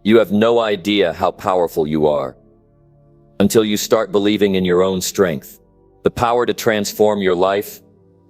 You have no idea how powerful you are until you start believing in your own strength. The power to transform your life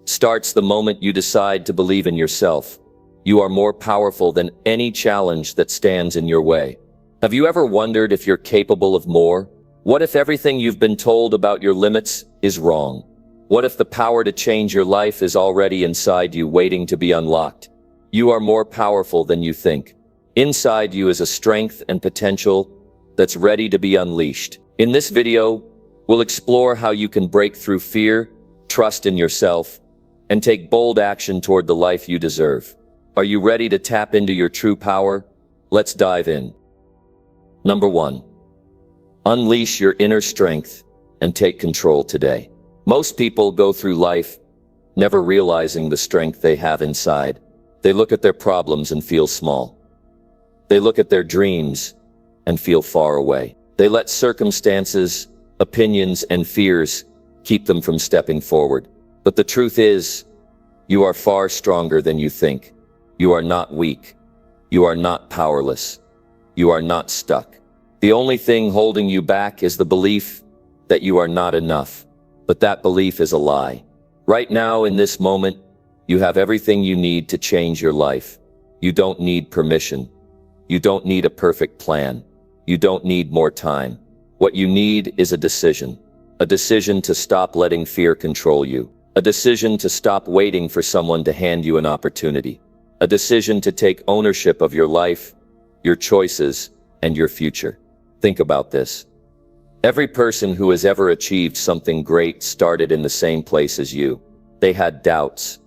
starts the moment you decide to believe in yourself. You are more powerful than any challenge that stands in your way. Have you ever wondered if you're capable of more? What if everything you've been told about your limits is wrong? What if the power to change your life is already inside you, waiting to be unlocked? You are more powerful than you think. Inside you is a strength and potential that's ready to be unleashed. In this video, we'll explore how you can break through fear, trust in yourself, and take bold action toward the life you deserve. Are you ready to tap into your true power? Let's dive in. Number 1. Unleash your inner strength and take control today. Most people go through life never realizing the strength they have inside. They look at their problems and feel small. They look at their dreams and feel far away. They let circumstances, opinions, and fears keep them from stepping forward. But the truth is, you are far stronger than you think. You are not weak. You are not powerless. You are not stuck. The only thing holding you back is the belief that you are not enough. But that belief is a lie. Right now, in this moment, you have everything you need to change your life. You don't need permission. You don't need a perfect plan. You don't need more time. What you need is a decision. A decision to stop letting fear control you. A decision to stop waiting for someone to hand you an opportunity. A decision to take ownership of your life, your choices, and your future. Think about this. Every person who has ever achieved something great started in the same place as you. They had doubts.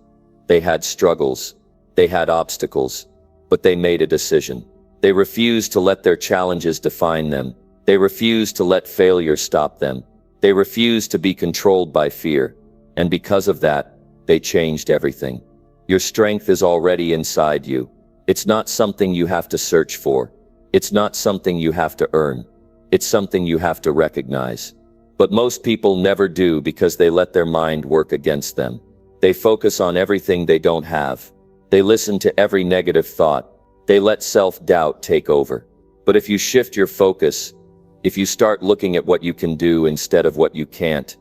They had struggles. They had obstacles. But they made a decision. They refused to let their challenges define them. They refused to let failure stop them. They refused to be controlled by fear. And because of that, they changed everything. Your strength is already inside you. It's not something you have to search for. It's not something you have to earn. It's something you have to recognize. But most people never do because they let their mind work against them. They focus on everything they don't have. They listen to every negative thought. They let self-doubt take over. But if you shift your focus, if you start looking at what you can do instead of what you can't,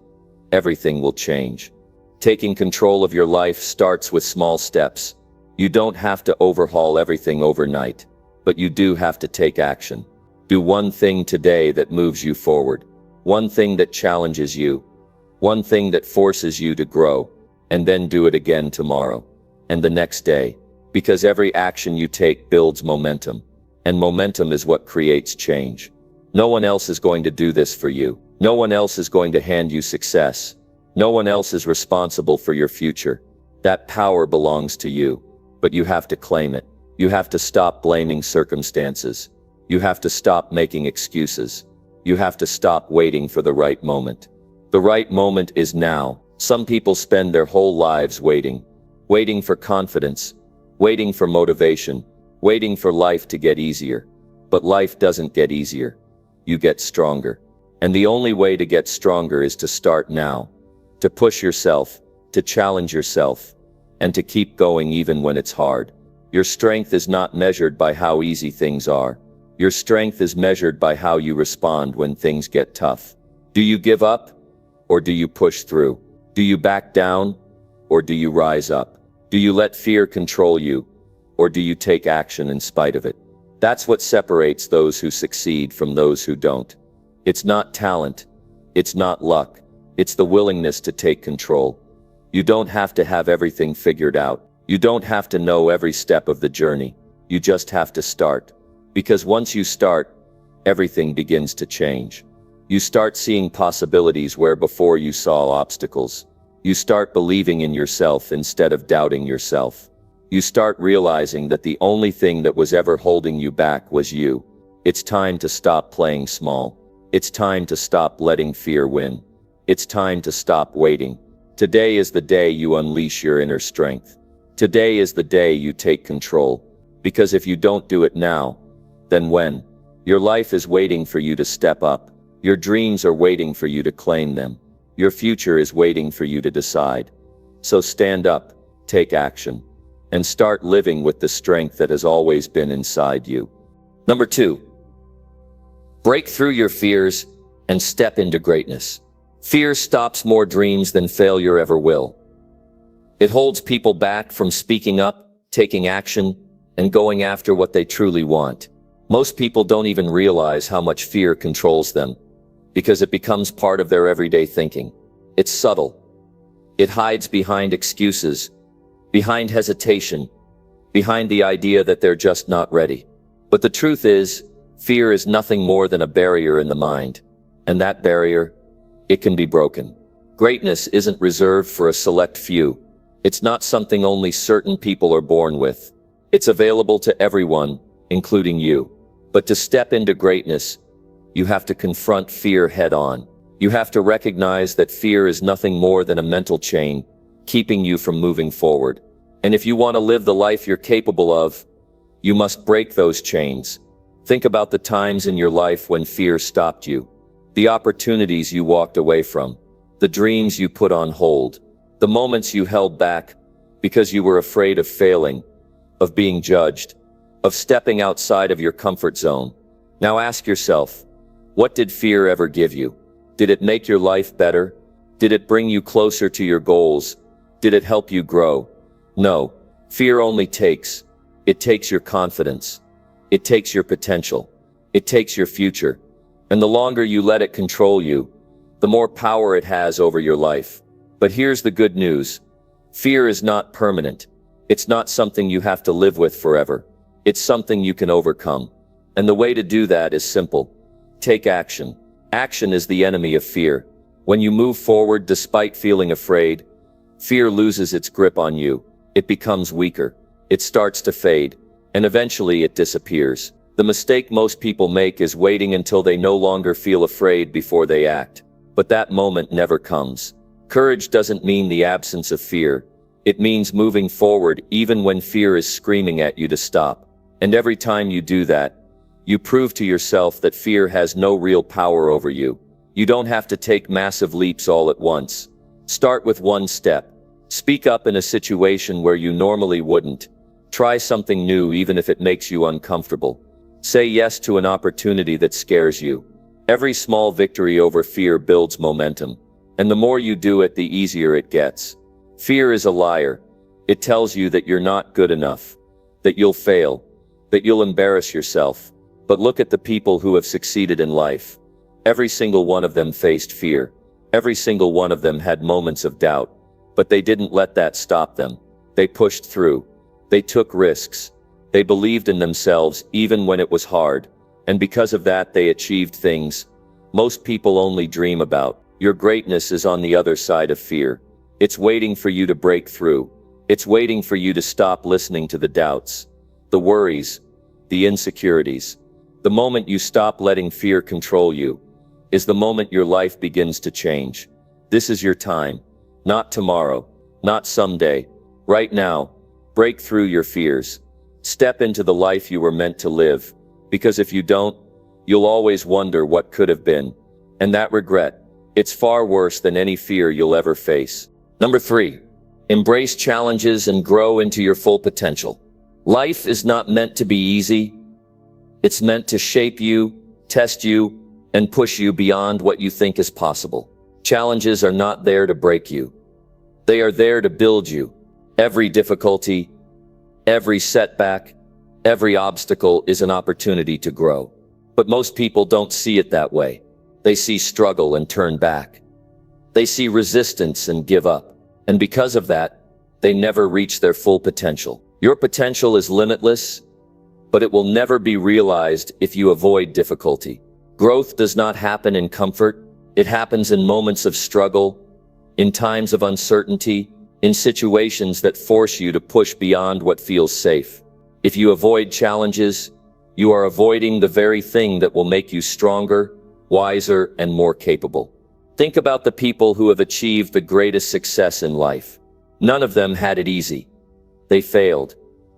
everything will change. Taking control of your life starts with small steps. You don't have to overhaul everything overnight, but you do have to take action. Do one thing today that moves you forward. One thing that challenges you. One thing that forces you to grow. And then do it again tomorrow. And the next day. Because every action you take builds momentum. And momentum is what creates change. No one else is going to do this for you. No one else is going to hand you success. No one else is responsible for your future. That power belongs to you. But you have to claim it. You have to stop blaming circumstances. You have to stop making excuses. You have to stop waiting for the right moment. The right moment is now. Some people spend their whole lives waiting. Waiting for confidence. Waiting for motivation. Waiting for life to get easier. But life doesn't get easier. You get stronger. And the only way to get stronger is to start now. To push yourself. To challenge yourself. And to keep going even when it's hard. Your strength is not measured by how easy things are. Your strength is measured by how you respond when things get tough. Do you give up? Or do you push through? Do you back down? Or do you rise up? Do you let fear control you? Or do you take action in spite of it? That's what separates those who succeed from those who don't. It's not talent. It's not luck. It's the willingness to take control. You don't have to have everything figured out. You don't have to know every step of the journey. You just have to start. Because once you start, everything begins to change. You start seeing possibilities where before you saw obstacles. You start believing in yourself instead of doubting yourself. You start realizing that the only thing that was ever holding you back was you. It's time to stop playing small. It's time to stop letting fear win. It's time to stop waiting. Today is the day you unleash your inner strength. Today is the day you take control. Because if you don't do it now, then when? Your life is waiting for you to step up. Your dreams are waiting for you to claim them. Your future is waiting for you to decide. So stand up, take action, and start living with the strength that has always been inside you. Number 2, Break through your fears and step into greatness. Fear stops more dreams than failure ever will. It holds people back from speaking up, taking action, and going after what they truly want. Most people don't even realize how much fear controls them, because it becomes part of their everyday thinking. It's subtle. It hides behind excuses, behind hesitation, behind the idea that they're just not ready. But the truth is, fear is nothing more than a barrier in the mind. And that barrier, it can be broken. Greatness isn't reserved for a select few. It's not something only certain people are born with. It's available to everyone, including you. But to step into greatness, you have to confront fear head on. You have to recognize that fear is nothing more than a mental chain, keeping you from moving forward. And if you want to live the life you're capable of, you must break those chains. Think about the times in your life when fear stopped you, the opportunities you walked away from, the dreams you put on hold, the moments you held back because you were afraid of failing, of being judged, of stepping outside of your comfort zone. Now ask yourself, what did fear ever give you? Did it make your life better? Did it bring you closer to your goals? Did it help you grow? No. Fear only takes. It takes your confidence. It takes your potential. It takes your future. And the longer you let it control you, the more power it has over your life. But here's the good news. Fear is not permanent. It's not something you have to live with forever. It's something you can overcome. And the way to do that is simple. Take action. Action is the enemy of fear. When you move forward despite feeling afraid, fear loses its grip on you. It becomes weaker. It starts to fade. And eventually it disappears. The mistake most people make is waiting until they no longer feel afraid before they act. But that moment never comes. Courage doesn't mean the absence of fear. It means moving forward even when fear is screaming at you to stop. And every time you do that, you prove to yourself that fear has no real power over you. You don't have to take massive leaps all at once. Start with one step. Speak up in a situation where you normally wouldn't. Try something new even if it makes you uncomfortable. Say yes to an opportunity that scares you. Every small victory over fear builds momentum. And the more you do it, the easier it gets. Fear is a liar. It tells you that you're not good enough, that you'll fail, that you'll embarrass yourself. But look at the people who have succeeded in life. Every single one of them faced fear. Every single one of them had moments of doubt. But they didn't let that stop them. They pushed through. They took risks. They believed in themselves even when it was hard. And because of that, they achieved things most people only dream about. Your greatness is on the other side of fear. It's waiting for you to break through. It's waiting for you to stop listening to the doubts, the worries, the insecurities. The moment you stop letting fear control you is the moment your life begins to change. This is your time. Not tomorrow, not someday. Right now, break through your fears. Step into the life you were meant to live. Because if you don't, you'll always wonder what could have been. And that regret, it's far worse than any fear you'll ever face. Number 3, embrace challenges and grow into your full potential. Life is not meant to be easy. It's meant to shape you, test you, and push you beyond what you think is possible. Challenges are not there to break you. They are there to build you. Every difficulty, every setback, every obstacle is an opportunity to grow. But most people don't see it that way. They see struggle and turn back. They see resistance and give up. And because of that, they never reach their full potential. Your potential is limitless, but it will never be realized if you avoid difficulty. Growth does not happen in comfort. It happens in moments of struggle, in times of uncertainty, in situations that force you to push beyond what feels safe. If you avoid challenges, you are avoiding the very thing that will make you stronger, wiser, and more capable. Think about the people who have achieved the greatest success in life. None of them had it easy. They failed.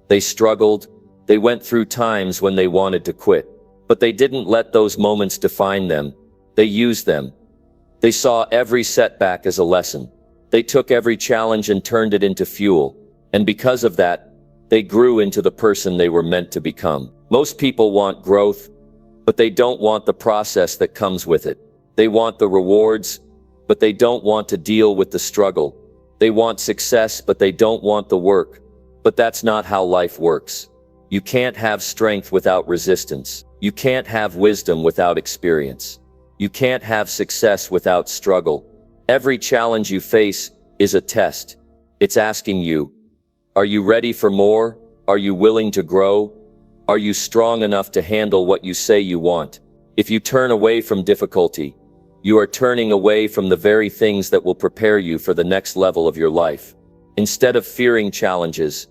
They struggled. They went through times when they wanted to quit. But they didn't let those moments define them. They used them. They saw every setback as a lesson. They took every challenge and turned it into fuel. And because of that, they grew into the person they were meant to become. Most people want growth, but they don't want the process that comes with it. They want the rewards, but they don't want to deal with the struggle. They want success, but they don't want the work. But that's not how life works. You can't have strength without resistance. You can't have wisdom without experience. You can't have success without struggle. Every challenge you face is a test. It's asking you, are you ready for more? Are you willing to grow? Are you strong enough to handle what you say you want? If you turn away from difficulty, you are turning away from the very things that will prepare you for the next level of your life. Instead of fearing challenges,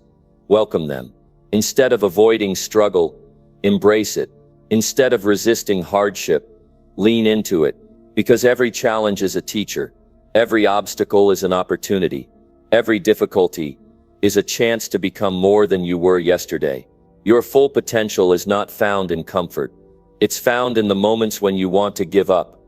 welcome them. Instead of avoiding struggle, embrace it. Instead of resisting hardship, lean into it. Because every challenge is a teacher. Every obstacle is an opportunity. Every difficulty is a chance to become more than you were yesterday. Your full potential is not found in comfort. It's found in the moments when you want to give up,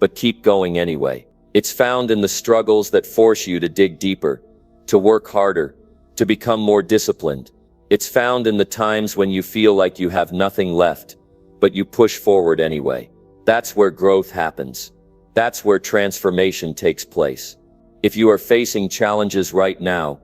but keep going anyway. It's found in the struggles that force you to dig deeper, to work harder, to become more disciplined. It's found in the times when you feel like you have nothing left, but you push forward anyway. That's where growth happens. That's where transformation takes place. If you are facing challenges right now,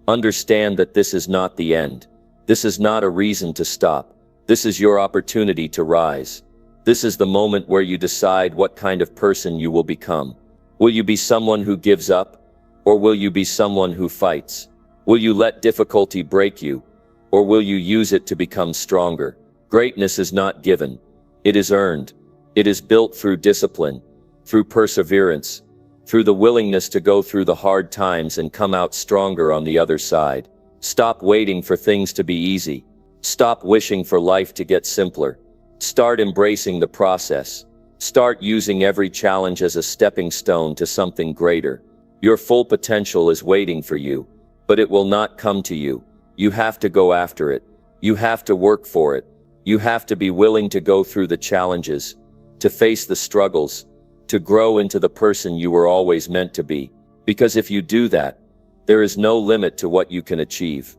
understand that this is not the end. This is not a reason to stop. This is your opportunity to rise. This is the moment where you decide what kind of person you will become. Will you be someone who gives up, or will you be someone who fights? Will you let difficulty break you, or will you use it to become stronger? Greatness is not given. It is earned. It is built through discipline, through perseverance, through the willingness to go through the hard times and come out stronger on the other side. Stop waiting for things to be easy. Stop wishing for life to get simpler. Start embracing the process. Start using every challenge as a stepping stone to something greater. Your full potential is waiting for you, but it will not come to you. You have to go after it. You have to work for it. You have to be willing to go through the challenges, to face the struggles, to grow into the person you were always meant to be. Because if you do that, there is no limit to what you can achieve.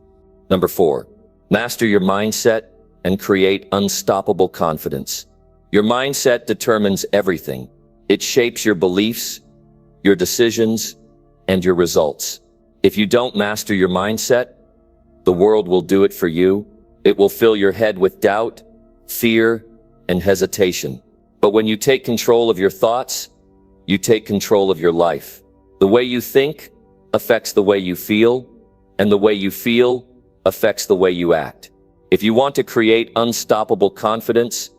Number 4, master your mindset and create unstoppable confidence. Your mindset determines everything. It shapes your beliefs, your decisions, and your results. If you don't master your mindset, the world will do it for you. It will fill your head with doubt, fear, and hesitation. But when you take control of your thoughts, you take control of your life. The way you think affects the way you feel, and the way you feel affects the way you act. If you want to create unstoppable confidence,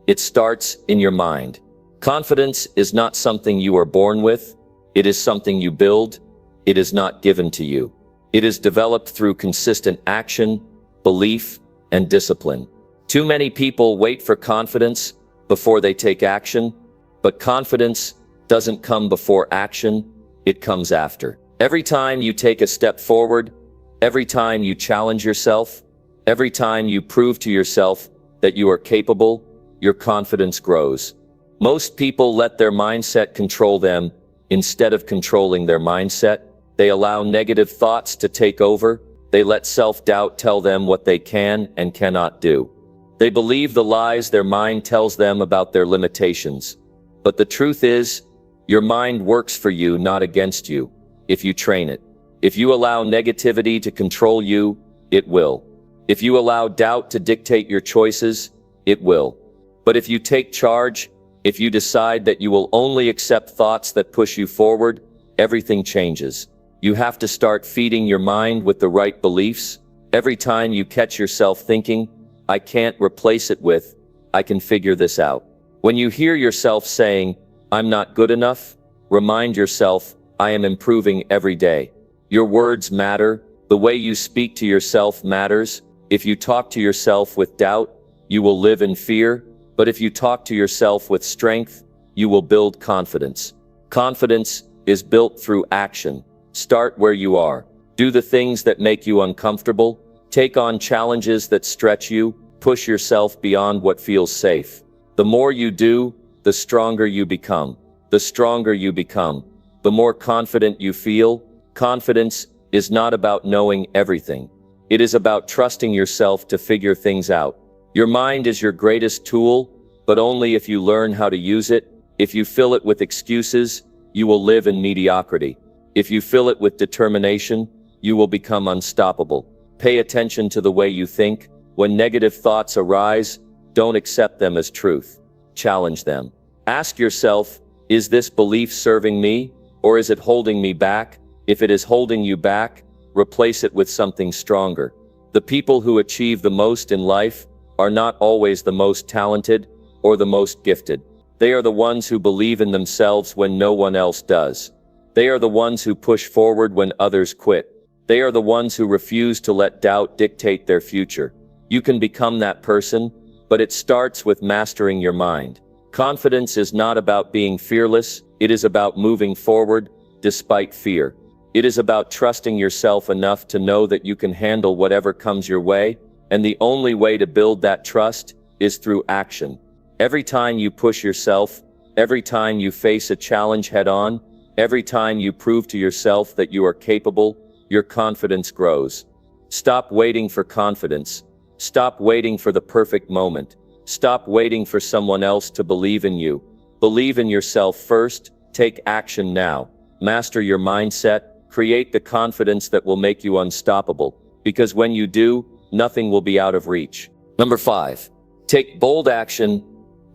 it starts in your mind. Confidence is not something you are born with. It is something you build. It is not given to you. It is developed through consistent action, belief, and discipline. Too many people wait for confidence before they take action, but confidence doesn't come before action, it comes after. Every time you take a step forward, every time you challenge yourself, every time you prove to yourself that you are capable, your confidence grows. Most people let their mindset control them instead of controlling their mindset. They allow negative thoughts to take over. They let self-doubt tell them what they can and cannot do. They believe the lies their mind tells them about their limitations. But the truth is, your mind works for you, not against you, if you train it. If you allow negativity to control you, it will. If you allow doubt to dictate your choices, it will. But if you take charge, if you decide that you will only accept thoughts that push you forward, everything changes. You have to start feeding your mind with the right beliefs. Every time you catch yourself thinking, I can't replace it with, I can figure this out. When you hear yourself saying, I'm not good enough, remind yourself, I am improving every day. Your words matter. The way you speak to yourself matters. If you talk to yourself with doubt, you will live in fear. But if you talk to yourself with strength, you will build confidence. Confidence is built through action. Start where you are. Do the things that make you uncomfortable. Take on challenges that stretch you. Push yourself beyond what feels safe. The more you do, the stronger you become. The stronger you become, the more confident you feel. Confidence is not about knowing everything. It is about trusting yourself to figure things out. Your mind is your greatest tool, but only if you learn how to use it. If you fill it with excuses, you will live in mediocrity. If you fill it with determination, you will become unstoppable. Pay attention to the way you think. When negative thoughts arise, don't accept them as truth. Challenge them. Ask yourself, is this belief serving me, or is it holding me back? If it is holding you back, replace it with something stronger. The people who achieve the most in life are not always the most talented or the most gifted. They are the ones who believe in themselves when no one else does. They are the ones who push forward when others quit. They are the ones who refuse to let doubt dictate their future. You can become that person, but it starts with mastering your mind. Confidence is not about being fearless, it is about moving forward despite fear. It is about trusting yourself enough to know that you can handle whatever comes your way, and the only way to build that trust is through action. Every time you push yourself, every time you face a challenge head-on, every time you prove to yourself that you are capable, your confidence grows. Stop waiting for confidence. Stop waiting for the perfect moment. Stop waiting for someone else to believe in you. Believe in yourself first. Take action now. Master your mindset. Create the confidence that will make you unstoppable. Because when you do, nothing will be out of reach. Number 5. Take bold action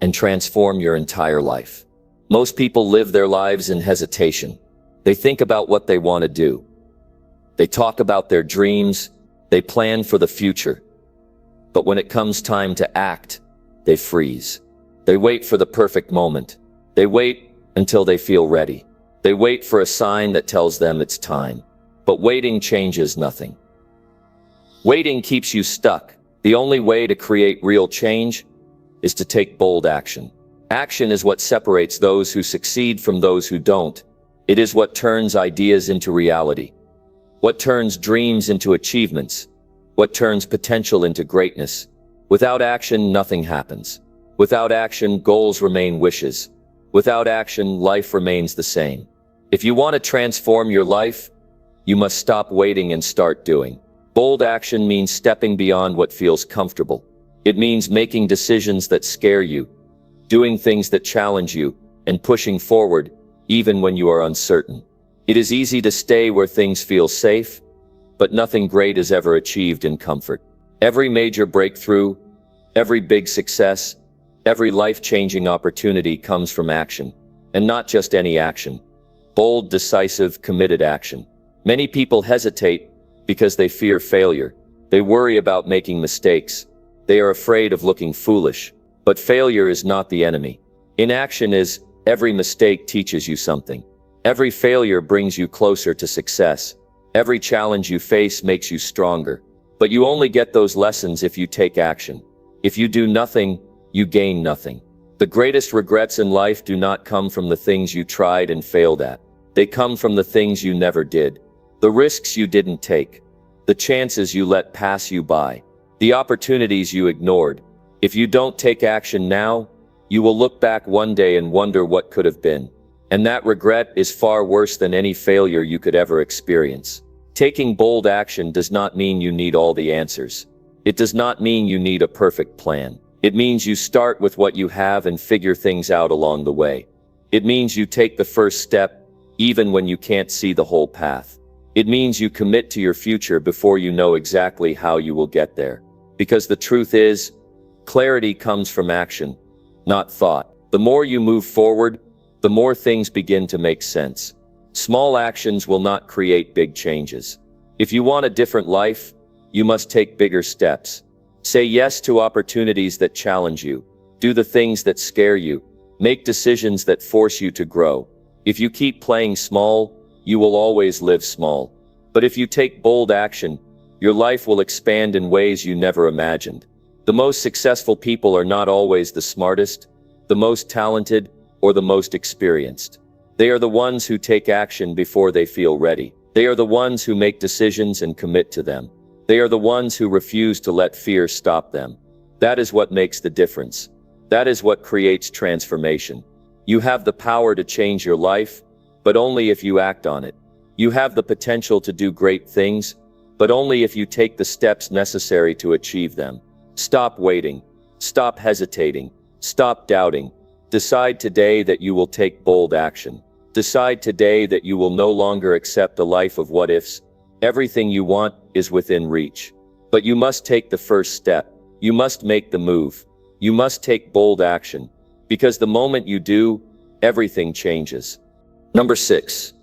and transform your entire life. Most people live their lives in hesitation. They think about what they want to do. They talk about their dreams. They plan for the future. But when it comes time to act, they freeze. They wait for the perfect moment. They wait until they feel ready. They wait for a sign that tells them it's time. But waiting changes nothing. Waiting keeps you stuck. The only way to create real change is to take bold action. Action is what separates those who succeed from those who don't. It is what turns ideas into reality. What turns dreams into achievements. What turns potential into greatness. Without action, nothing happens. Without action, goals remain wishes. Without action, life remains the same. If you want to transform your life, you must stop waiting and start doing. Bold action means stepping beyond what feels comfortable. It means making decisions that scare you, doing things that challenge you, and pushing forward, even when you are uncertain. It is easy to stay where things feel safe, but nothing great is ever achieved in comfort. Every major breakthrough, every big success, every life-changing opportunity comes from action, and not just any action. Bold, decisive, committed action. Many people hesitate because they fear failure. They worry about making mistakes. They are afraid of looking foolish. But failure is not the enemy. Inaction is. Every mistake teaches you something. Every failure brings you closer to success. Every challenge you face makes you stronger. But you only get those lessons if you take action. If you do nothing, you gain nothing. The greatest regrets in life do not come from the things you tried and failed at. They come from the things you never did. The risks you didn't take. The chances you let pass you by. The opportunities you ignored. If you don't take action now, you will look back one day and wonder what could have been. And that regret is far worse than any failure you could ever experience. Taking bold action does not mean you need all the answers. It does not mean you need a perfect plan. It means you start with what you have and figure things out along the way. It means you take the first step, even when you can't see the whole path. It means you commit to your future before you know exactly how you will get there. Because the truth is, clarity comes from action, not thought. The more you move forward, the more things begin to make sense. Small actions will not create big changes. If you want a different life, you must take bigger steps. Say yes to opportunities that challenge you. Do the things that scare you. Make decisions that force you to grow. If you keep playing small, you will always live small. But if you take bold action, your life will expand in ways you never imagined. The most successful people are not always the smartest, the most talented, or the most experienced. They are the ones who take action before they feel ready. They are the ones who make decisions and commit to them. They are the ones who refuse to let fear stop them. That is what makes the difference. That is what creates transformation. You have the power to change your life, but only if you act on it. You have the potential to do great things, but only if you take the steps necessary to achieve them. Stop waiting. Stop hesitating. Stop doubting. Decide today that you will take bold action. Decide today that you will no longer accept a life of what-ifs. Everything you want is within reach. But you must take the first step. You must make the move. You must take bold action. Because the moment you do, everything changes. Number 6.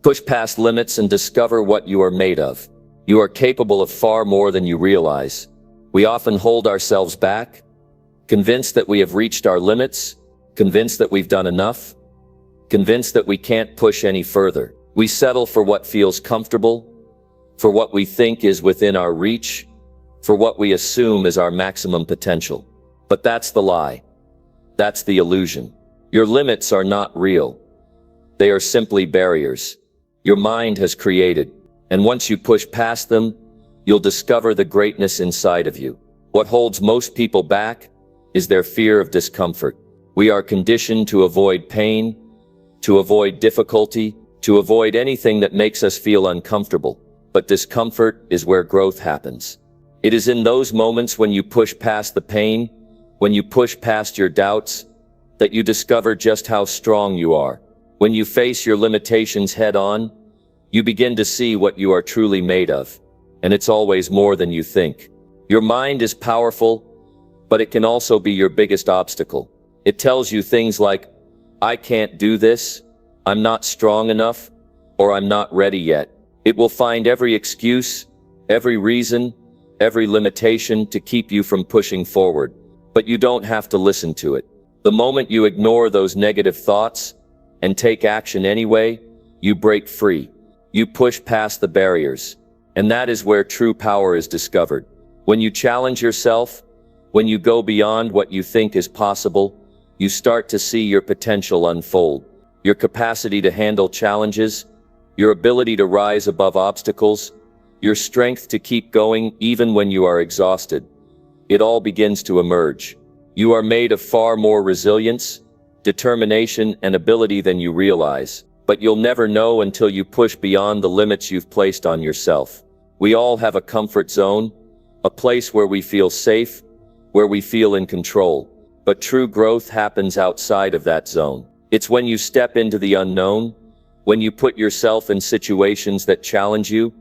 Push past limits and discover what you are made of. You are capable of far more than you realize. We often hold ourselves back, convinced that we have reached our limits, convinced that we've done enough, convinced that we can't push any further. We settle for what feels comfortable, for what we think is within our reach, for what we assume is our maximum potential. But that's the lie. That's the illusion. Your limits are not real. They are simply barriers your mind has created. And once you push past them, you'll discover the greatness inside of you. What holds most people back is their fear of discomfort. We are conditioned to avoid pain, to avoid difficulty, to avoid anything that makes us feel uncomfortable. But discomfort is where growth happens. It is in those moments when you push past the pain, when you push past your doubts, that you discover just how strong you are. When you face your limitations head-on, you begin to see what you are truly made of. And it's always more than you think. Your mind is powerful, but it can also be your biggest obstacle. It tells you things like, I can't do this, I'm not strong enough, or I'm not ready yet. It will find every excuse, every reason, every limitation to keep you from pushing forward. But you don't have to listen to it. The moment you ignore those negative thoughts and take action anyway, you break free. You push past the barriers. And that is where true power is discovered. When you challenge yourself, when you go beyond what you think is possible, you start to see your potential unfold. Your capacity to handle challenges, your ability to rise above obstacles, your strength to keep going even when you are exhausted. It all begins to emerge. You are made of far more resilience, determination, and ability than you realize. But you'll never know until you push beyond the limits you've placed on yourself. We all have a comfort zone, a place where we feel safe, where we feel in control. But true growth happens outside of that zone. It's when you step into the unknown, when you put yourself in situations that challenge you,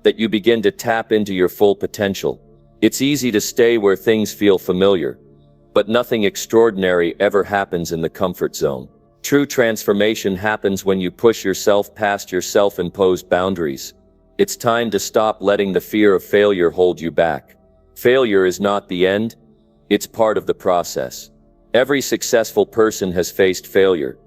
that you begin to tap into your full potential. It's easy to stay where things feel familiar, but nothing extraordinary ever happens in the comfort zone. True transformation happens when you push yourself past your self-imposed boundaries. It's time to stop letting the fear of failure hold you back. Failure is not the end, it's part of the process. Every successful person has faced failure,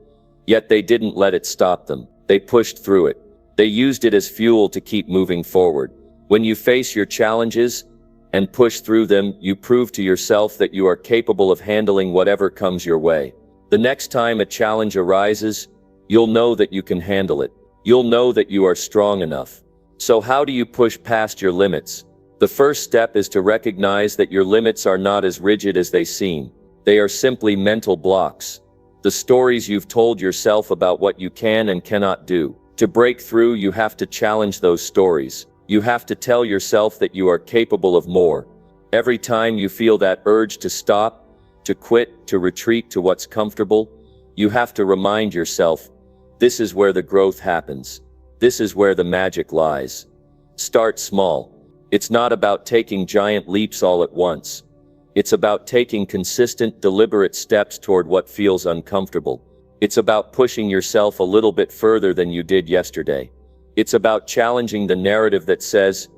yet they didn't let it stop them. They pushed through it. They used it as fuel to keep moving forward. When you face your challenges and push through them, you prove to yourself that you are capable of handling whatever comes your way. The next time a challenge arises, you'll know that you can handle it. You'll know that you are strong enough. So how do you push past your limits? The first step is to recognize that your limits are not as rigid as they seem. They are simply mental blocks. The stories you've told yourself about what you can and cannot do. To break through, you have to challenge those stories. You have to tell yourself that you are capable of more. Every time you feel that urge to stop, to quit, to retreat to what's comfortable, you have to remind yourself, this is where the growth happens. This is where the magic lies. Start small. It's not about taking giant leaps all at once. It's about taking consistent, deliberate steps toward what feels uncomfortable. It's about pushing yourself a little bit further than you did yesterday. It's about challenging the narrative that says,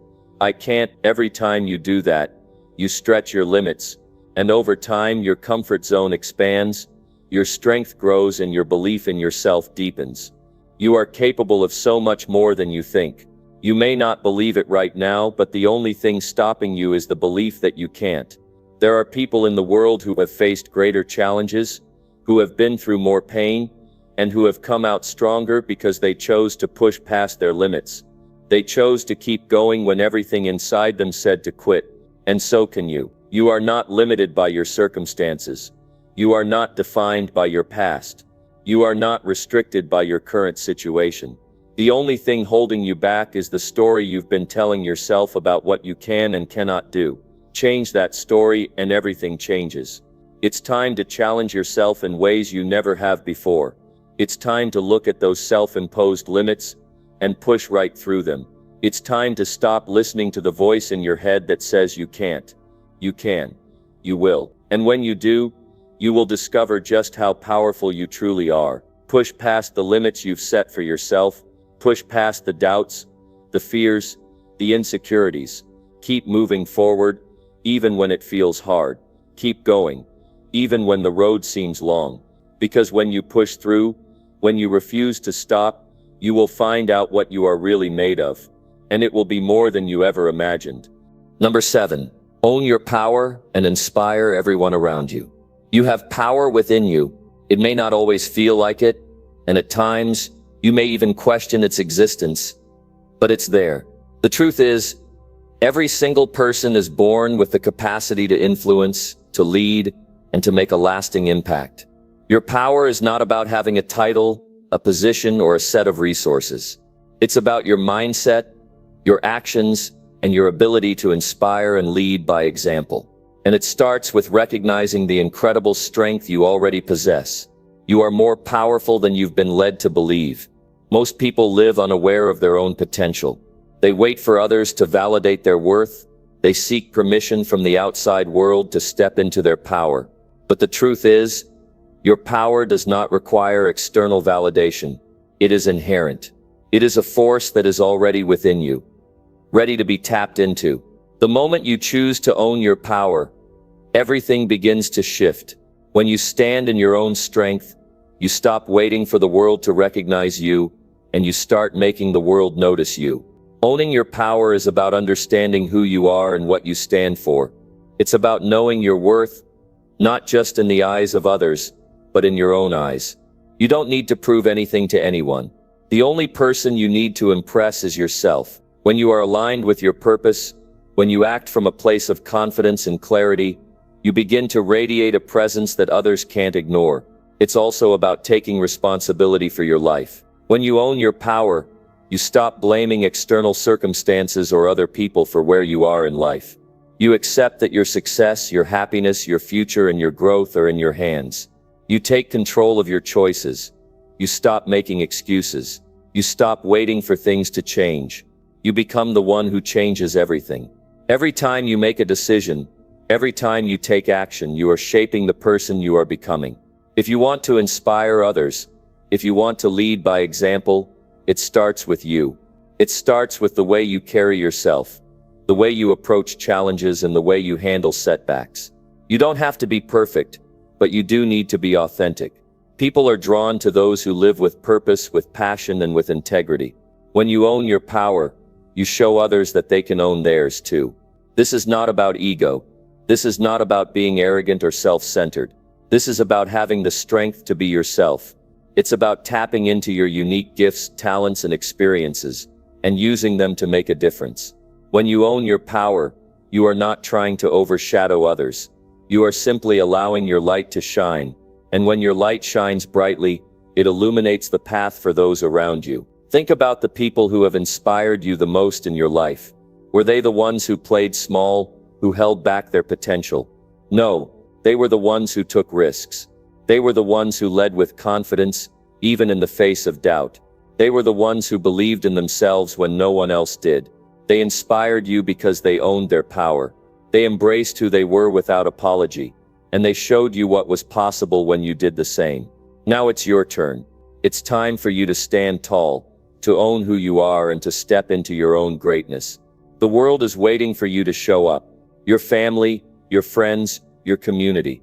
I can't. Every time you do that, you stretch your limits. And over time, your comfort zone expands, your strength grows, and your belief in yourself deepens. You are capable of so much more than you think. You may not believe it right now, but the only thing stopping you is the belief that you can't. There are people in the world who have faced greater challenges, who have been through more pain, and who have come out stronger because they chose to push past their limits. They chose to keep going when everything inside them said to quit. And so can you. You are not limited by your circumstances. You are not defined by your past. You are not restricted by your current situation. The only thing holding you back is the story you've been telling yourself about what you can and cannot do. Change that story and everything changes. It's time to challenge yourself in ways you never have before. It's time to look at those self-imposed limits and push right through them. It's time to stop listening to the voice in your head that says you can't. You can. You will. And when you do, you will discover just how powerful you truly are. Push past the limits you've set for yourself. Push past the doubts, the fears, the insecurities. Keep moving forward, even when it feels hard. Keep going, even when the road seems long. Because when you push through, when you refuse to stop, you will find out what you are really made of. And it will be more than you ever imagined. Number 7, own your power and inspire everyone around you. You have power within you. It may not always feel like it, and at times, you may even question its existence, but it's there. The truth is, every single person is born with the capacity to influence, to lead, and to make a lasting impact. Your power is not about having a title, a position, or a set of resources. It's about your mindset, your actions, and your ability to inspire and lead by example. And it starts with recognizing the incredible strength you already possess. You are more powerful than you've been led to believe. Most people live unaware of their own potential. They wait for others to validate their worth. They seek permission from the outside world to step into their power. But the truth is, your power does not require external validation. It is inherent. It is a force that is already within you, ready to be tapped into. The moment you choose to own your power, everything begins to shift. When you stand in your own strength, you stop waiting for the world to recognize you, and you start making the world notice you. Owning your power is about understanding who you are and what you stand for. It's about knowing your worth, not just in the eyes of others, but in your own eyes. You don't need to prove anything to anyone. The only person you need to impress is yourself. When you are aligned with your purpose, when you act from a place of confidence and clarity, you begin to radiate a presence that others can't ignore. It's also about taking responsibility for your life. When you own your power, you stop blaming external circumstances or other people for where you are in life. You accept that your success, your happiness, your future, and your growth are in your hands. You take control of your choices. You stop making excuses. You stop waiting for things to change. You become the one who changes everything. Every time you make a decision, every time you take action, you are shaping the person you are becoming. If you want to inspire others, if you want to lead by example, it starts with you. It starts with the way you carry yourself, the way you approach challenges, and the way you handle setbacks. You don't have to be perfect, but you do need to be authentic. People are drawn to those who live with purpose, with passion, and with integrity. When you own your power, you show others that they can own theirs too. This is not about ego. This is not about being arrogant or self-centered. This is about having the strength to be yourself. It's about tapping into your unique gifts, talents, and experiences, and using them to make a difference. When you own your power, you are not trying to overshadow others. You are simply allowing your light to shine. And when your light shines brightly, it illuminates the path for those around you. Think about the people who have inspired you the most in your life. Were they the ones who played small, who held back their potential? No, they were the ones who took risks. They were the ones who led with confidence, even in the face of doubt. They were the ones who believed in themselves when no one else did. They inspired you because they owned their power. They embraced who they were without apology, and they showed you what was possible when you did the same. Now it's your turn. It's time for you to stand tall, to own who you are, and to step into your own greatness. The world is waiting for you to show up. Your family, your friends, your community.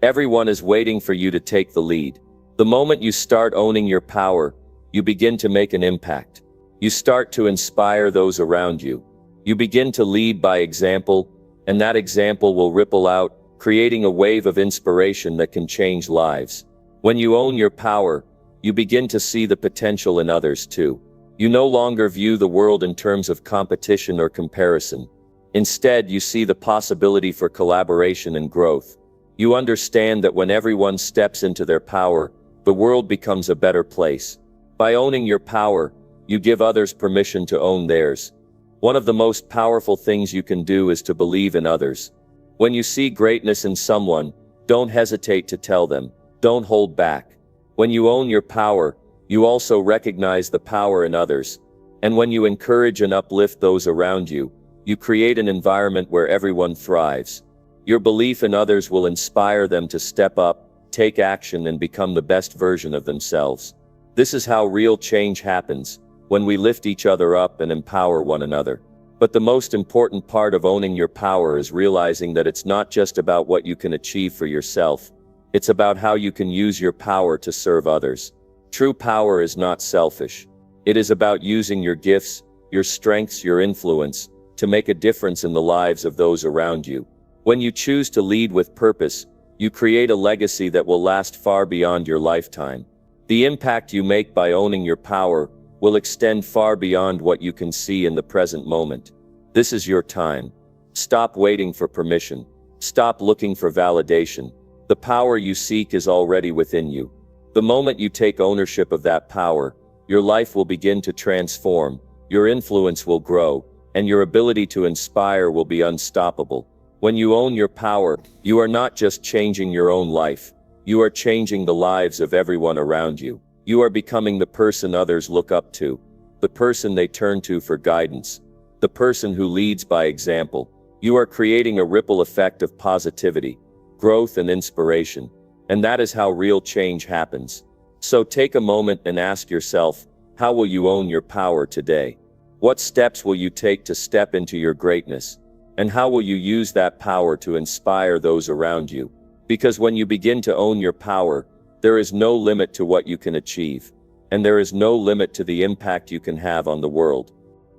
Everyone is waiting for you to take the lead. The moment you start owning your power, you begin to make an impact. You start to inspire those around you. You begin to lead by example, and that example will ripple out, creating a wave of inspiration that can change lives. When you own your power, you begin to see the potential in others too. You no longer view the world in terms of competition or comparison. Instead, you see the possibility for collaboration and growth. You understand that when everyone steps into their power, the world becomes a better place. By owning your power, you give others permission to own theirs. One of the most powerful things you can do is to believe in others. When you see greatness in someone, Don't hesitate to tell them. Don't hold back. When you own your power, you also recognize the power in others. And when you encourage and uplift those around you, you create an environment where everyone thrives. Your belief in others will inspire them to step up, take action, and become the best version of themselves. This is how real change happens, when we lift each other up and empower one another. But the most important part of owning your power is realizing that it's not just about what you can achieve for yourself. It's about how you can use your power to serve others. True power is not selfish. It is about using your gifts, your strengths, your influence, to make a difference in the lives of those around you. When you choose to lead with purpose, you create a legacy that will last far beyond your lifetime. The impact you make by owning your power will extend far beyond what you can see in the present moment. This is your time. Stop waiting for permission. Stop looking for validation. The power you seek is already within you. The moment you take ownership of that power, your life will begin to transform, your influence will grow, and your ability to inspire will be unstoppable. When you own your power, you are not just changing your own life, you are changing the lives of everyone around you. You are becoming the person others look up to, the person they turn to for guidance, the person who leads by example. You are creating a ripple effect of positivity, growth, and inspiration, and that is how real change happens. So take a moment and ask yourself, how will you own your power today? What steps will you take to step into your greatness? And how will you use that power to inspire those around you? Because when you begin to own your power, there is no limit to what you can achieve, and there is no limit to the impact you can have on the world.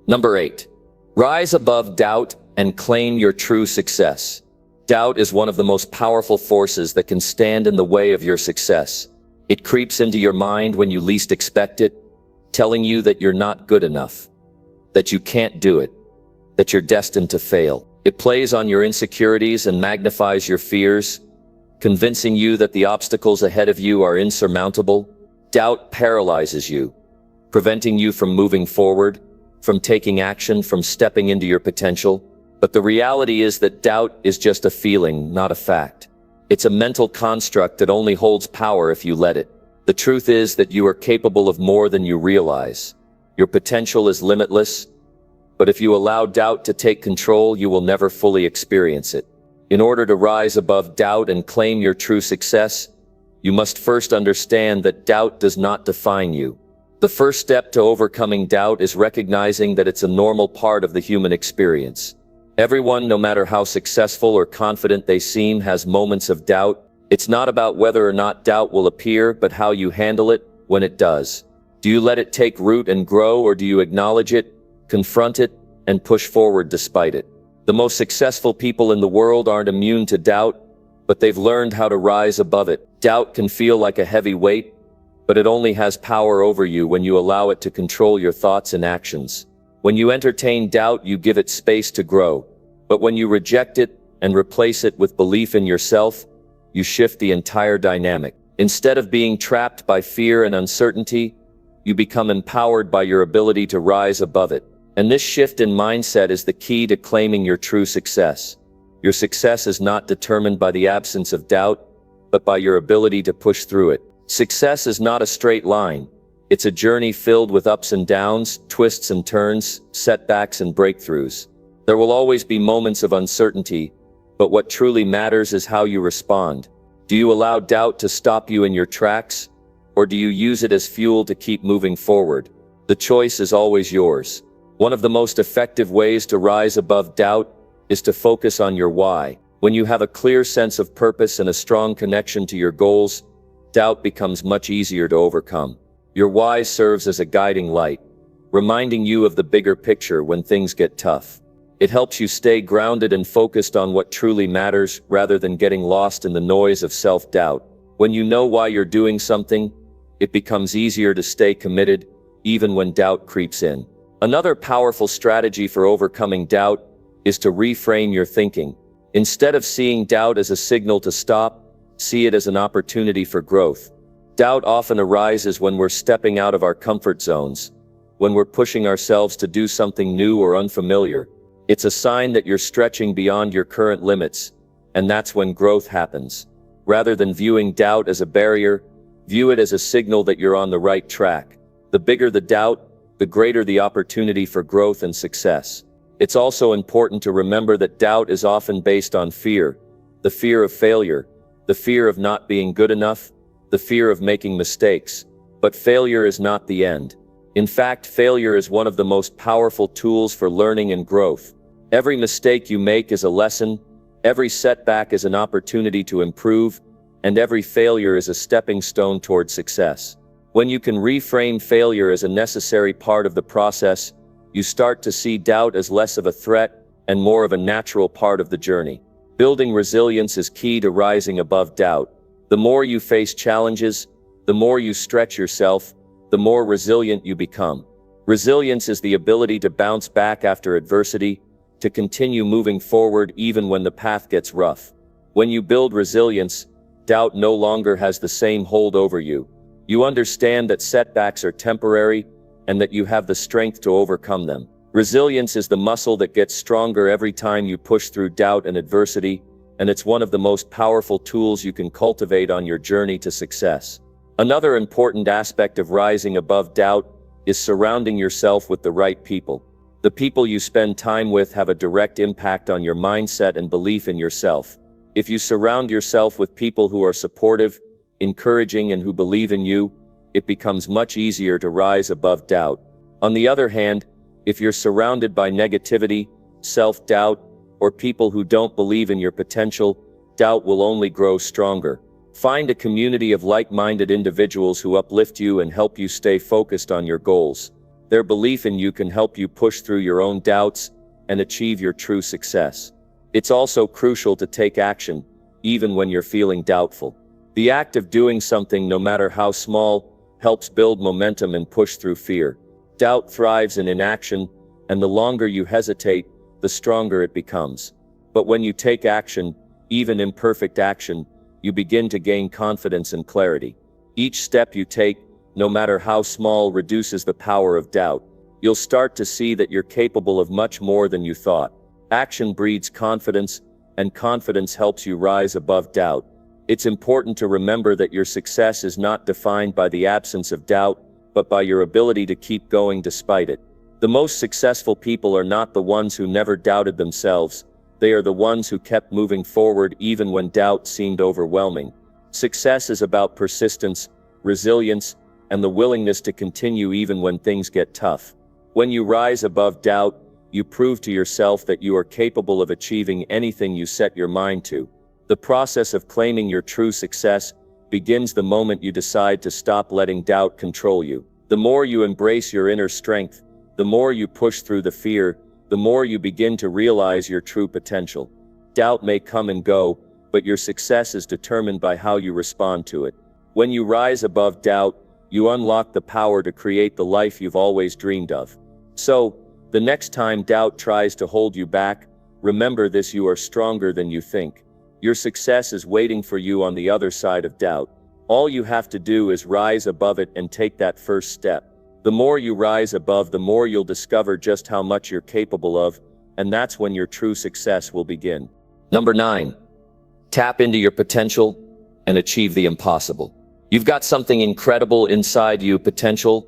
Number 8. Rise above doubt and claim your true success. Doubt is one of the most powerful forces that can stand in the way of your success. It creeps into your mind when you least expect it, telling you that you're not good enough, that you can't do it, that you're destined to fail. It plays on your insecurities and magnifies your fears, convincing you that the obstacles ahead of you are insurmountable. Doubt paralyzes you, preventing you from moving forward, from taking action, from stepping into your potential. But the reality is that doubt is just a feeling, not a fact. It's a mental construct that only holds power if you let it. The truth is that you are capable of more than you realize. Your potential is limitless, but if you allow doubt to take control, you will never fully experience it. In order to rise above doubt and claim your true success, you must first understand that doubt does not define you. The first step to overcoming doubt is recognizing that it's a normal part of the human experience. Everyone, no matter how successful or confident they seem, has moments of doubt. It's not about whether or not doubt will appear, but how you handle it when it does. Do you let it take root and grow, or do you acknowledge it, confront it, and push forward despite it? The most successful people in the world aren't immune to doubt, but they've learned how to rise above it. Doubt can feel like a heavy weight, but it only has power over you when you allow it to control your thoughts and actions. When you entertain doubt, you give it space to grow. But when you reject it and replace it with belief in yourself, you shift the entire dynamic. Instead of being trapped by fear and uncertainty, you become empowered by your ability to rise above it. And this shift in mindset is the key to claiming your true success. Your success is not determined by the absence of doubt, but by your ability to push through it. Success is not a straight line. It's a journey filled with ups and downs, twists and turns, setbacks and breakthroughs. There will always be moments of uncertainty, but what truly matters is how you respond. Do you allow doubt to stop you in your tracks, or do you use it as fuel to keep moving forward? The choice is always yours. One of the most effective ways to rise above doubt is to focus on your why. When you have a clear sense of purpose and a strong connection to your goals, doubt becomes much easier to overcome. Your why serves as a guiding light, reminding you of the bigger picture when things get tough. It helps you stay grounded and focused on what truly matters rather than getting lost in the noise of self-doubt. When you know why you're doing something, it becomes easier to stay committed, even when doubt creeps in. Another powerful strategy for overcoming doubt is to reframe your thinking. Instead of seeing doubt as a signal to stop, see it as an opportunity for growth. Doubt often arises when we're stepping out of our comfort zones, when we're pushing ourselves to do something new or unfamiliar. It's a sign that you're stretching beyond your current limits, and that's when growth happens. Rather than viewing doubt as a barrier, view it as a signal that you're on the right track. The bigger the doubt, the greater the opportunity for growth and success. It's also important to remember that doubt is often based on fear. The fear of failure, the fear of not being good enough, the fear of making mistakes. But failure is not the end. In fact, failure is one of the most powerful tools for learning and growth. Every mistake you make is a lesson, every setback is an opportunity to improve, and every failure is a stepping stone toward success. When you can reframe failure as a necessary part of the process, you start to see doubt as less of a threat and more of a natural part of the journey. Building resilience is key to rising above doubt. The more you face challenges, the more you stretch yourself, the more resilient you become. Resilience is the ability to bounce back after adversity, to continue moving forward even when the path gets rough. When you build resilience, doubt no longer has the same hold over you. You understand that setbacks are temporary and that you have the strength to overcome them. Resilience is the muscle that gets stronger every time you push through doubt and adversity, and it's one of the most powerful tools you can cultivate on your journey to success. Another important aspect of rising above doubt is surrounding yourself with the right people. The people you spend time with have a direct impact on your mindset and belief in yourself. If you surround yourself with people who are supportive, encouraging, and who believe in you, it becomes much easier to rise above doubt. On the other hand, if you're surrounded by negativity, self-doubt, or people who don't believe in your potential, doubt will only grow stronger. Find a community of like-minded individuals who uplift you and help you stay focused on your goals. Their belief in you can help you push through your own doubts and achieve your true success. It's also crucial to take action, even when you're feeling doubtful. The act of doing something, no matter how small, helps build momentum and push through fear. Doubt thrives in inaction, and the longer you hesitate, the stronger it becomes. But when you take action, even imperfect action, you begin to gain confidence and clarity. Each step you take, no matter how small, reduces the power of doubt. You'll start to see that you're capable of much more than you thought. Action breeds confidence, and confidence helps you rise above doubt. It's important to remember that your success is not defined by the absence of doubt, but by your ability to keep going despite it. The most successful people are not the ones who never doubted themselves. They are the ones who kept moving forward even when doubt seemed overwhelming. Success is about persistence, resilience, and the willingness to continue even when things get tough. When you rise above doubt, you prove to yourself that you are capable of achieving anything you set your mind to. The process of claiming your true success begins the moment you decide to stop letting doubt control you. The more you embrace your inner strength, the more you push through the fear, the more you begin to realize your true potential. Doubt may come and go, but your success is determined by how you respond to it. When you rise above doubt, you unlock the power to create the life you've always dreamed of. So, the next time doubt tries to hold you back, remember this: you are stronger than you think. Your success is waiting for you on the other side of doubt. All you have to do is rise above it and take that first step. The more you rise above, the more you'll discover just how much you're capable of, and that's when your true success will begin. Number 9. Tap into your potential and achieve the impossible. You've got something incredible inside you, potential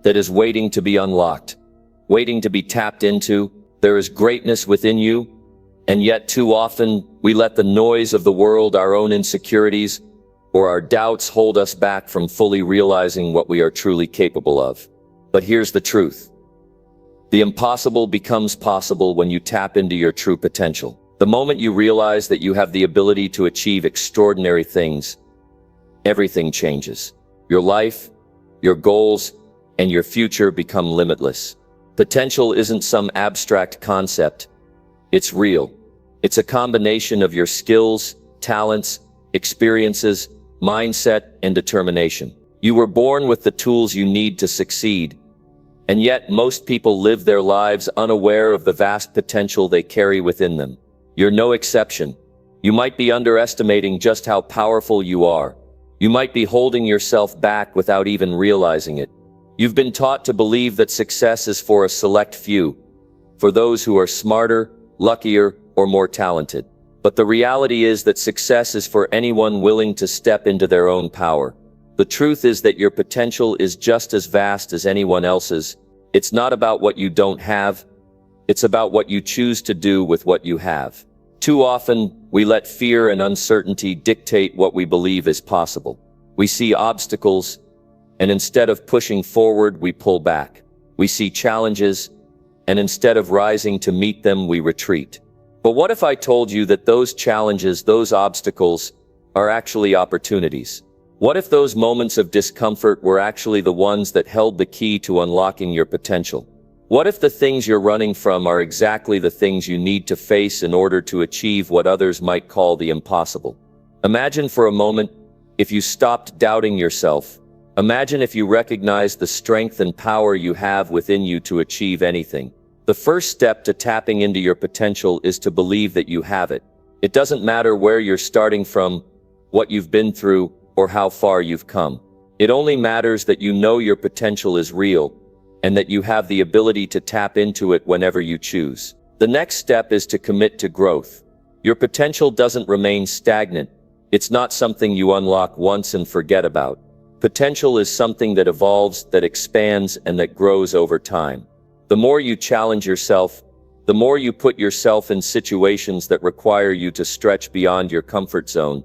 that is waiting to be unlocked, waiting to be tapped into. There is greatness within you, and yet too often we let the noise of the world, our own insecurities, or our doubts hold us back from fully realizing what we are truly capable of. But here's the truth. The impossible becomes possible when you tap into your true potential. The moment you realize that you have the ability to achieve extraordinary things, everything changes. Your life, your goals, and your future become limitless. Potential isn't some abstract concept. It's real. It's a combination of your skills, talents, experiences, mindset, and determination. You were born with the tools you need to succeed, and yet most people live their lives unaware of the vast potential they carry within them. You're no exception. You might be underestimating just how powerful you are. You might be holding yourself back without even realizing it. You've been taught to believe that success is for a select few, for those who are smarter, luckier, or more talented. But the reality is that success is for anyone willing to step into their own power. The truth is that your potential is just as vast as anyone else's. It's not about what you don't have. It's about what you choose to do with what you have. Too often, we let fear and uncertainty dictate what we believe is possible. We see obstacles, and instead of pushing forward, we pull back. We see challenges, and instead of rising to meet them, we retreat. But what if I told you that those challenges, those obstacles, are actually opportunities? What if those moments of discomfort were actually the ones that held the key to unlocking your potential? What if the things you're running from are exactly the things you need to face in order to achieve what others might call the impossible? Imagine for a moment if you stopped doubting yourself. Imagine if you recognized the strength and power you have within you to achieve anything. The first step to tapping into your potential is to believe that you have it. It doesn't matter where you're starting from, what you've been through, or how far you've come. It only matters that you know your potential is real, and that you have the ability to tap into it whenever you choose. The next step is to commit to growth. Your potential doesn't remain stagnant. It's not something you unlock once and forget about. Potential is something that evolves, that expands, and that grows over time. The more you challenge yourself, the more you put yourself in situations that require you to stretch beyond your comfort zone,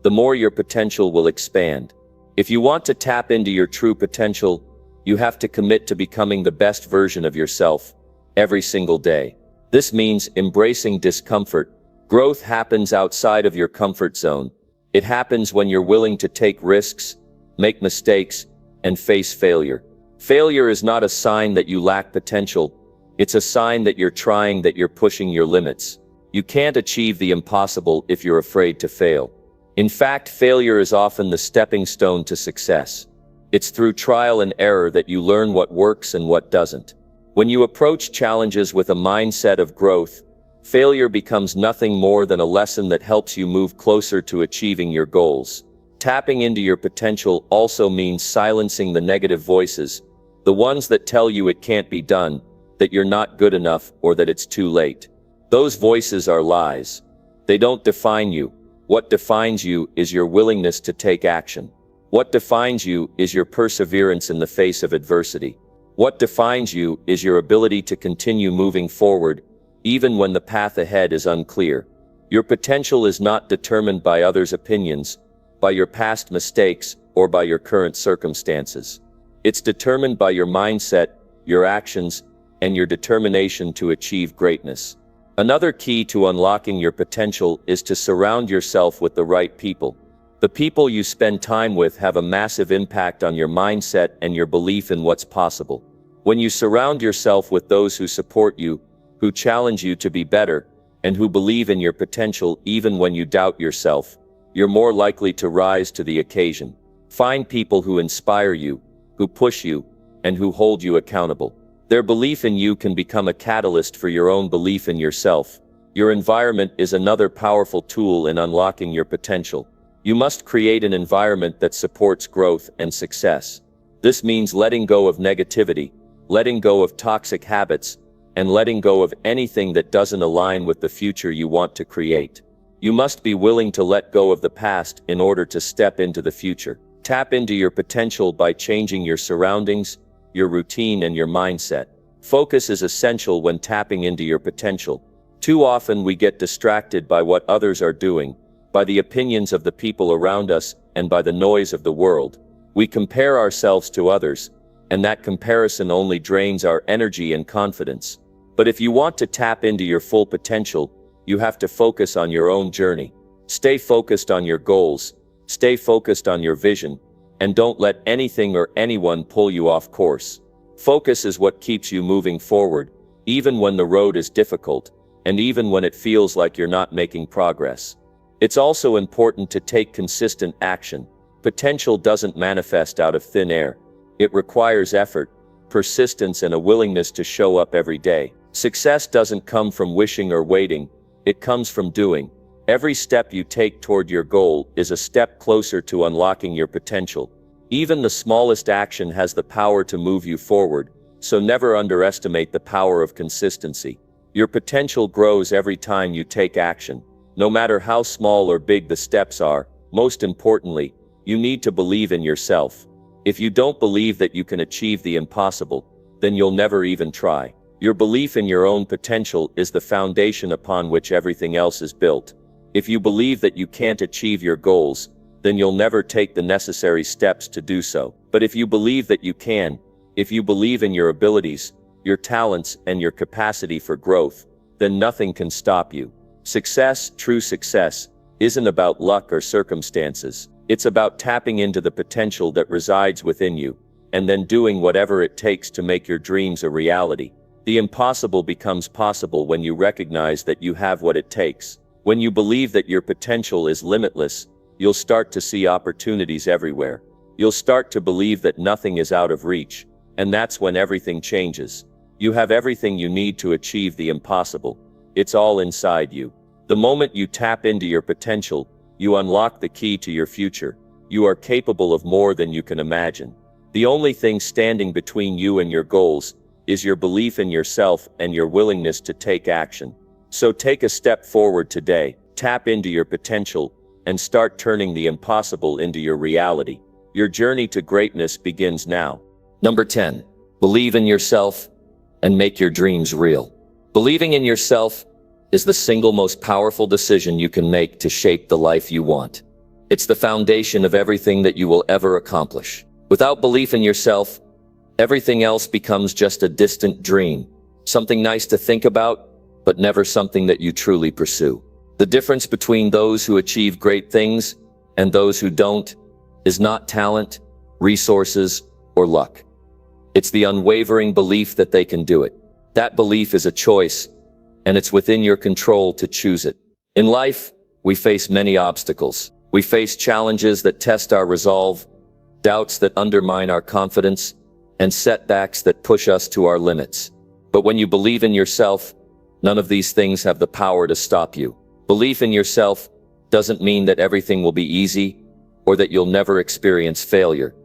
the more your potential will expand. If you want to tap into your true potential, you have to commit to becoming the best version of yourself every single day. This means embracing discomfort. Growth happens outside of your comfort zone. It happens when you're willing to take risks, make mistakes, and face failure. Failure is not a sign that you lack potential. It's a sign that you're trying, that you're pushing your limits. You can't achieve the impossible if you're afraid to fail. In fact, failure is often the stepping stone to success. It's through trial and error that you learn what works and what doesn't. When you approach challenges with a mindset of growth, failure becomes nothing more than a lesson that helps you move closer to achieving your goals. Tapping into your potential also means silencing the negative voices, the ones that tell you it can't be done, that you're not good enough, or that it's too late. Those voices are lies. They don't define you. What defines you is your willingness to take action. What defines you is your perseverance in the face of adversity. What defines you is your ability to continue moving forward, even when the path ahead is unclear. Your potential is not determined by others' opinions, by your past mistakes, or by your current circumstances. It's determined by your mindset, your actions, and your determination to achieve greatness. Another key to unlocking your potential is to surround yourself with the right people. The people you spend time with have a massive impact on your mindset and your belief in what's possible. When you surround yourself with those who support you, who challenge you to be better, and who believe in your potential even when you doubt yourself, you're more likely to rise to the occasion. Find people who inspire you, who push you, and who hold you accountable. Their belief in you can become a catalyst for your own belief in yourself. Your environment is another powerful tool in unlocking your potential. You must create an environment that supports growth and success. This means letting go of negativity, letting go of toxic habits, and letting go of anything that doesn't align with the future you want to create. You must be willing to let go of the past in order to step into the future. Tap into your potential by changing your surroundings, your routine, and your mindset. Focus is essential when tapping into your potential. Too often we get distracted by what others are doing, by the opinions of the people around us, and by the noise of the world. We compare ourselves to others, and that comparison only drains our energy and confidence. But if you want to tap into your full potential, you have to focus on your own journey. Stay focused on your goals, stay focused on your vision, and don't let anything or anyone pull you off course. Focus is what keeps you moving forward, even when the road is difficult, and even when it feels like you're not making progress. It's also important to take consistent action. Potential doesn't manifest out of thin air. It requires effort, persistence, and a willingness to show up every day. Success doesn't come from wishing or waiting. It comes from doing. Every step you take toward your goal is a step closer to unlocking your potential. Even the smallest action has the power to move you forward, so never underestimate the power of consistency. Your potential grows every time you take action. No matter how small or big the steps are, most importantly, you need to believe in yourself. If you don't believe that you can achieve the impossible, then you'll never even try. Your belief in your own potential is the foundation upon which everything else is built. If you believe that you can't achieve your goals, then you'll never take the necessary steps to do so. But if you believe that you can, if you believe in your abilities, your talents, and your capacity for growth, then nothing can stop you. Success, true success, isn't about luck or circumstances. It's about tapping into the potential that resides within you, and then doing whatever it takes to make your dreams a reality. The impossible becomes possible when you recognize that you have what it takes. When you believe that your potential is limitless, you'll start to see opportunities everywhere. You'll start to believe that nothing is out of reach, and that's when everything changes. You have everything you need to achieve the impossible. It's all inside you. The moment you tap into your potential, you unlock the key to your future. You are capable of more than you can imagine. The only thing standing between you and your goals is your belief in yourself and your willingness to take action. So take a step forward today, tap into your potential, and start turning the impossible into your reality. Your journey to greatness begins now. Number 10. Believe in yourself and make your dreams real. Believing in yourself is the single most powerful decision you can make to shape the life you want. It's the foundation of everything that you will ever accomplish. Without belief in yourself, everything else becomes just a distant dream, something nice to think about, but never something that you truly pursue. The difference between those who achieve great things and those who don't is not talent, resources, or luck. It's the unwavering belief that they can do it. That belief is a choice, and it's within your control to choose it. In life, we face many obstacles. We face challenges that test our resolve, doubts that undermine our confidence, and setbacks that push us to our limits. But when you believe in yourself, none of these things have the power to stop you. Belief in yourself doesn't mean that everything will be easy or that you'll never experience failure.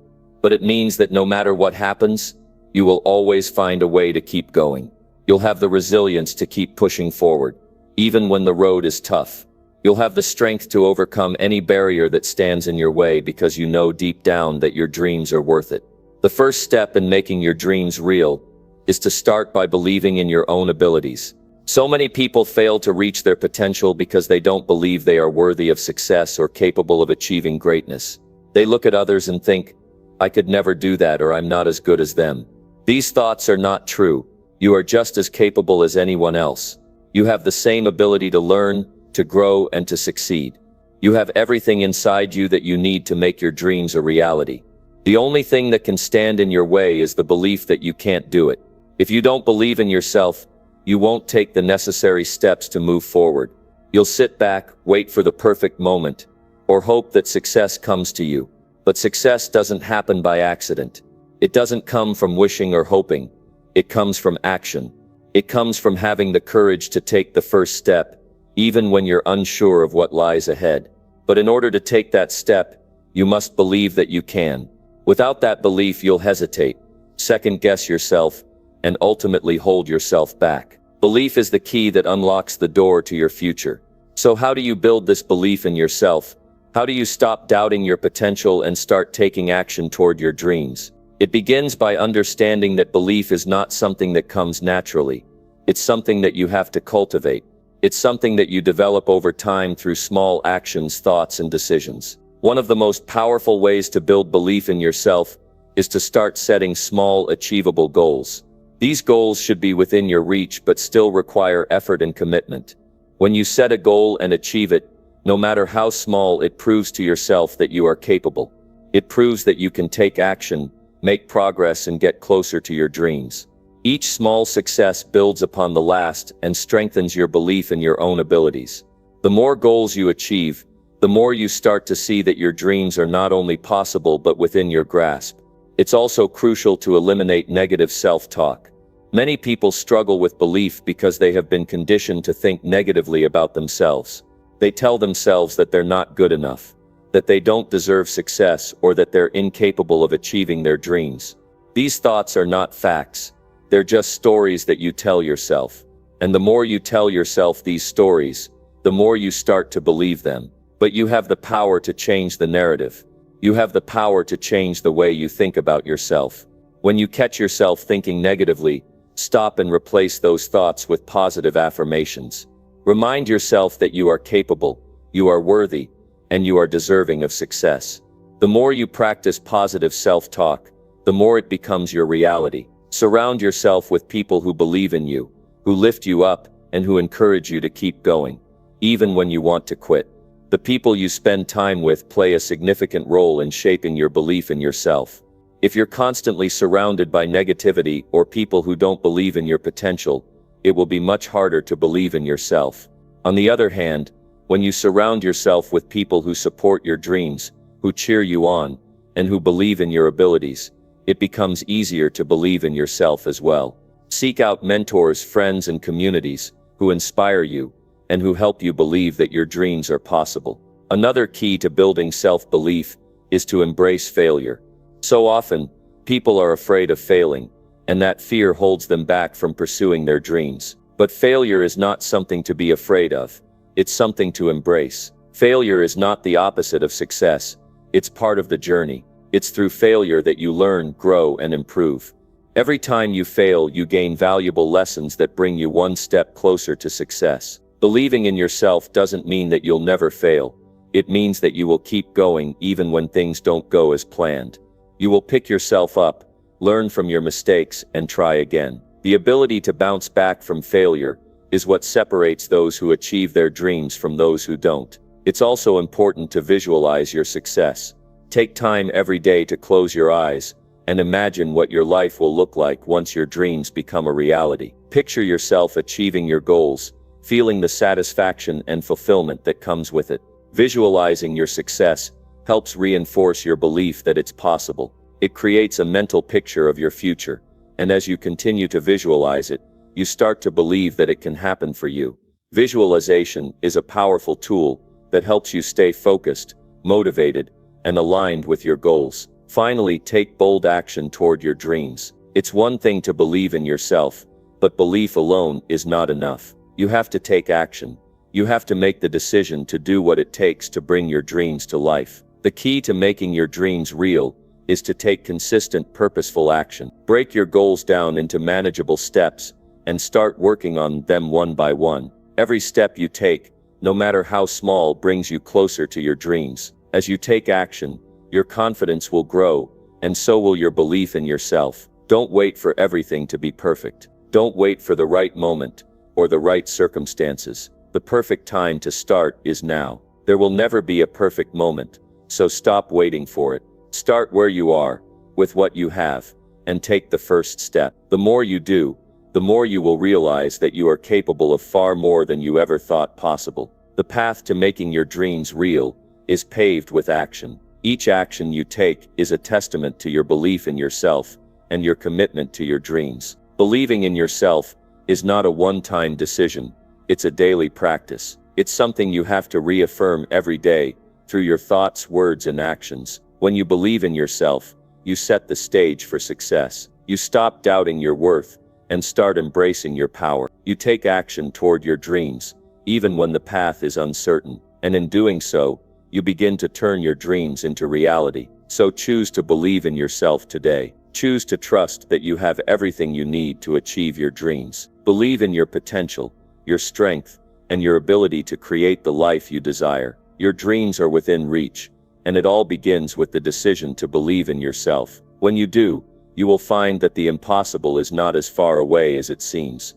But it means that no matter what happens, you will always find a way to keep going. You'll have the resilience to keep pushing forward, even when the road is tough. You'll have the strength to overcome any barrier that stands in your way because you know deep down that your dreams are worth it. The first step in making your dreams real is to start by believing in your own abilities. So many people fail to reach their potential because they don't believe they are worthy of success or capable of achieving greatness. They look at others and think, I could never do that, or I'm not as good as them. These thoughts are not true. You are just as capable as anyone else. You have the same ability to learn, to grow, and to succeed. You have everything inside you that you need to make your dreams a reality. The only thing that can stand in your way is the belief that you can't do it. If you don't believe in yourself, you won't take the necessary steps to move forward. You'll sit back, wait for the perfect moment, or hope that success comes to you. But success doesn't happen by accident. It doesn't come from wishing or hoping. It comes from action. It comes from having the courage to take the first step, even when you're unsure of what lies ahead. But in order to take that step, you must believe that you can. Without that belief, you'll hesitate, second-guess yourself, and ultimately hold yourself back. Belief is the key that unlocks the door to your future. So how do you build this belief in yourself? How do you stop doubting your potential and start taking action toward your dreams? It begins by understanding that belief is not something that comes naturally. It's something that you have to cultivate. It's something that you develop over time through small actions, thoughts, and decisions. One of the most powerful ways to build belief in yourself is to start setting small, achievable goals. These goals should be within your reach but still require effort and commitment. When you set a goal and achieve it, no matter how small, it proves to yourself that you are capable. It proves that you can take action, make progress, and get closer to your dreams. Each small success builds upon the last and strengthens your belief in your own abilities. The more goals you achieve, the more you start to see that your dreams are not only possible but within your grasp. It's also crucial to eliminate negative self-talk. Many people struggle with belief because they have been conditioned to think negatively about themselves. They tell themselves that they're not good enough, that they don't deserve success, or that they're incapable of achieving their dreams. These thoughts are not facts. They're just stories that you tell yourself. And the more you tell yourself these stories, the more you start to believe them. But you have the power to change the narrative. You have the power to change the way you think about yourself. When you catch yourself thinking negatively, stop and replace those thoughts with positive affirmations. Remind yourself that you are capable, you are worthy, and you are deserving of success. The more you practice positive self-talk, the more it becomes your reality. Surround yourself with people who believe in you, who lift you up, and who encourage you to keep going, even when you want to quit. The people you spend time with play a significant role in shaping your belief in yourself. If you're constantly surrounded by negativity or people who don't believe in your potential, it will be much harder to believe in yourself. On the other hand, when you surround yourself with people who support your dreams, who cheer you on, and who believe in your abilities, it becomes easier to believe in yourself as well. Seek out mentors, friends, and communities who inspire you and who help you believe that your dreams are possible. Another key to building self-belief is to embrace failure. So often, people are afraid of failing, and that fear holds them back from pursuing their dreams. But failure is not something to be afraid of. It's something to embrace. Failure is not the opposite of success. It's part of the journey. It's through failure that you learn, grow, and improve. Every time you fail, you gain valuable lessons that bring you one step closer to success. Believing in yourself doesn't mean that you'll never fail. It means that you will keep going even when things don't go as planned. You will pick yourself up, learn from your mistakes, and try again. The ability to bounce back from failure is what separates those who achieve their dreams from those who don't. It's also important to visualize your success. Take time every day to close your eyes and imagine what your life will look like once your dreams become a reality. Picture yourself achieving your goals, feeling the satisfaction and fulfillment that comes with it. Visualizing your success helps reinforce your belief that it's possible. It creates a mental picture of your future, and as you continue to visualize it, you start to believe that it can happen for you. Visualization is a powerful tool that helps you stay focused, motivated, and aligned with your goals. Finally, take bold action toward your dreams. It's one thing to believe in yourself, but belief alone is not enough. You have to take action. You have to make the decision to do what it takes to bring your dreams to life. The key to making your dreams real is to take consistent, purposeful action. Break your goals down into manageable steps and start working on them one by one. Every step you take, no matter how small, brings you closer to your dreams. As you take action, your confidence will grow, and so will your belief in yourself. Don't wait for everything to be perfect. Don't wait for the right moment or the right circumstances. The perfect time to start is now. There will never be a perfect moment, so stop waiting for it. Start where you are, with what you have, and take the first step. The more you do, the more you will realize that you are capable of far more than you ever thought possible. The path to making your dreams real is paved with action. Each action you take is a testament to your belief in yourself and your commitment to your dreams. Believing in yourself is not a one-time decision. It's a daily practice. It's something you have to reaffirm every day through your thoughts, words, and actions. When you believe in yourself, you set the stage for success. You stop doubting your worth and start embracing your power. You take action toward your dreams, even when the path is uncertain. And in doing so, you begin to turn your dreams into reality. So choose to believe in yourself today. Choose to trust that you have everything you need to achieve your dreams. Believe in your potential, your strength, and your ability to create the life you desire. Your dreams are within reach, and it all begins with the decision to believe in yourself. When you do, you will find that the impossible is not as far away as it seems.